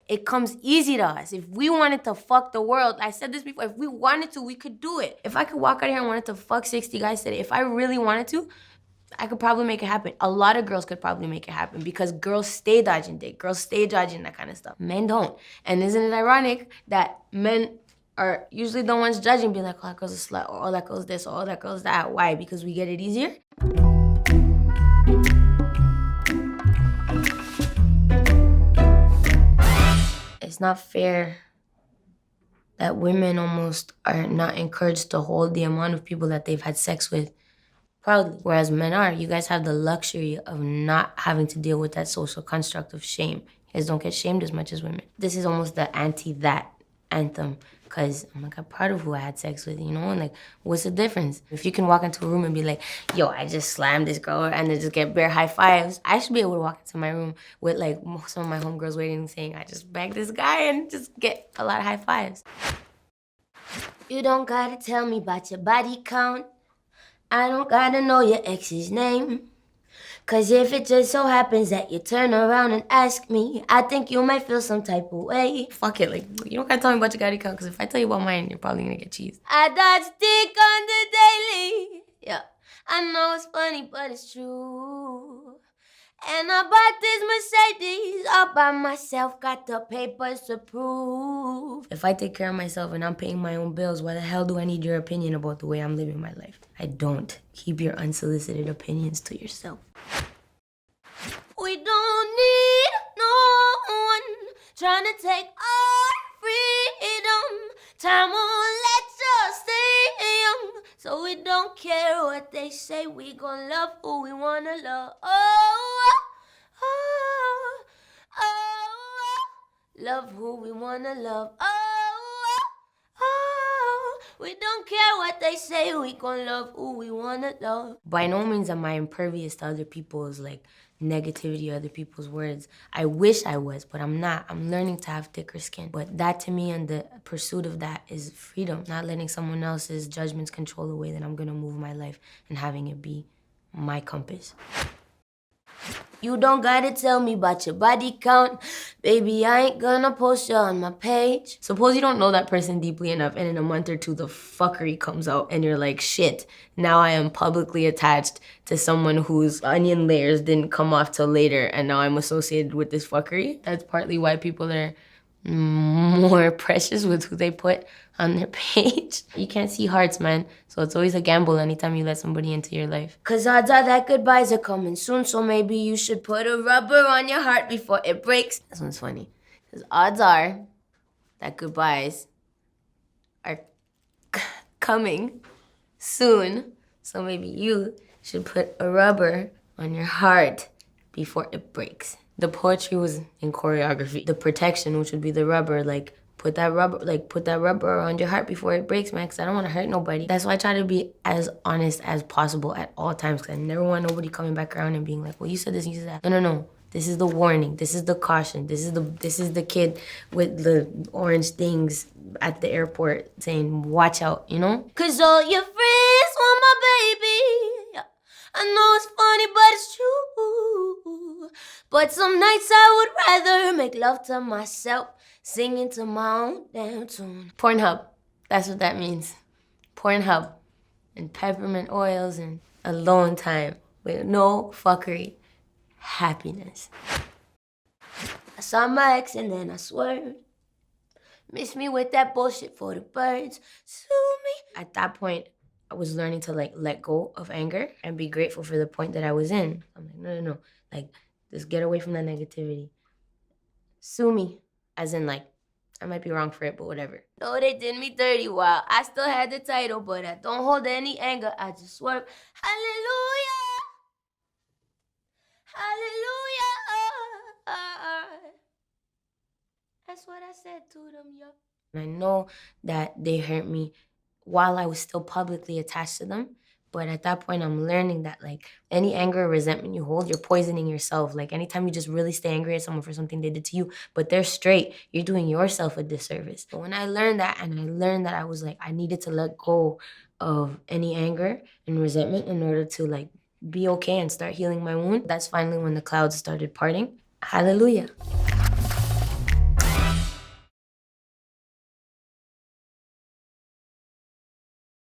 It comes easy to us. If we wanted to fuck the world, I said this before, if we wanted to, we could do it. If I could walk out here and wanted to fuck 60 guys today, if I really wanted to, I could probably make it happen. A lot of girls could probably make it happen because girls stay dodging dick. Girls stay dodging that kind of stuff. Men don't. And isn't it ironic that men are usually the ones judging, being like, oh, that girl's a slut, or oh, that girl's this, or oh, that girl's that. Why? Because we get it easier? It's not fair that women almost are not encouraged to hold the amount of people that they've had sex with proudly, whereas men are. You guys have the luxury of not having to deal with that social construct of shame. You guys don't get shamed as much as women. This is almost the anti-that anthem, because I'm like, I'm proud of who I had sex with, you know? And like, what's the difference? If you can walk into a room and be like, yo, I just slammed this girl, and then just get bare high fives, I should be able to walk into my room with like some of my homegirls waiting and saying, I just bagged this guy, and just get a lot of high fives. You don't gotta tell me about your body count. I don't gotta know your ex's name. Cause if it just so happens that you turn around and ask me, I think you might feel some type of way. Fuck it, like, you don't gotta tell me about your body count, cause if I tell you about mine, you're probably gonna get cheese. I dodge dick on the daily. Yeah, I know it's funny, but it's true. And I bought this Mercedes all by myself, got the papers to prove. If I take care of myself and I'm paying my own bills, why the hell do I need your opinion about the way I'm living my life? I don't. Keep your unsolicited opinions to yourself. We don't need no one trying to take our freedom. Time won't let us stay young, so we don't care what they say. We gon' love who we wanna love. Love who we wanna love. We don't care what they say. We gon' love who we wanna love. By no means am I impervious to other people's like negativity, other people's words. I wish I was, but I'm not. I'm learning to have thicker skin. But that to me, and the pursuit of that, is freedom. Not letting someone else's judgments control the way that I'm gonna move my life and having it be my compass. You don't gotta tell me about your body count. Baby, I ain't gonna post you on my page. Suppose you don't know that person deeply enough, and in a month or two, the fuckery comes out, and you're like, shit, now I am publicly attached to someone whose onion layers didn't come off till later, and now I'm associated with this fuckery. That's partly why people are more precious with who they put on their page. You can't see hearts, man. So it's always a gamble anytime you let somebody into your life. Cause odds are that goodbyes are coming soon, so maybe you should put a rubber on your heart before it breaks. This one's funny. Cause odds are that goodbyes are coming soon, so maybe you should put a rubber on your heart before it breaks. The poetry was in choreography. The protection, which would be the rubber, like put that rubber around your heart before it breaks, man, because I don't want to hurt nobody. That's why I try to be as honest as possible at all times, because I never want nobody coming back around and being like, well, you said this, you said that. No. This is the warning. This is the caution. This is the kid with the orange things at the airport saying, watch out, you know? Cause all your friends want my baby. I know it's funny, but it's true. But some nights I would rather make love to myself, singing to my own damn tune. Pornhub, that's what that means. Pornhub and peppermint oils and alone time with no fuckery. Happiness. I saw my ex and then I swerved. Miss me with that bullshit for the birds. Sue me. At that point, I was learning to like let go of anger and be grateful for the point that I was in. I'm like, no. Like, just get away from that negativity. Sue me. As in like, I might be wrong for it, but whatever. No, they did me dirty while I still had the title, but I don't hold any anger. I just swerve. Hallelujah. Hallelujah. That's what I said to them, yo. And I know that they hurt me while I was still publicly attached to them. But at that point, I'm learning that like any anger or resentment you hold, you're poisoning yourself. Like anytime you just really stay angry at someone for something they did to you, but they're straight, you're doing yourself a disservice. But when I learned that, and I learned that I was like, I needed to let go of any anger and resentment in order to like be okay and start healing my wound, that's finally when the clouds started parting. Hallelujah.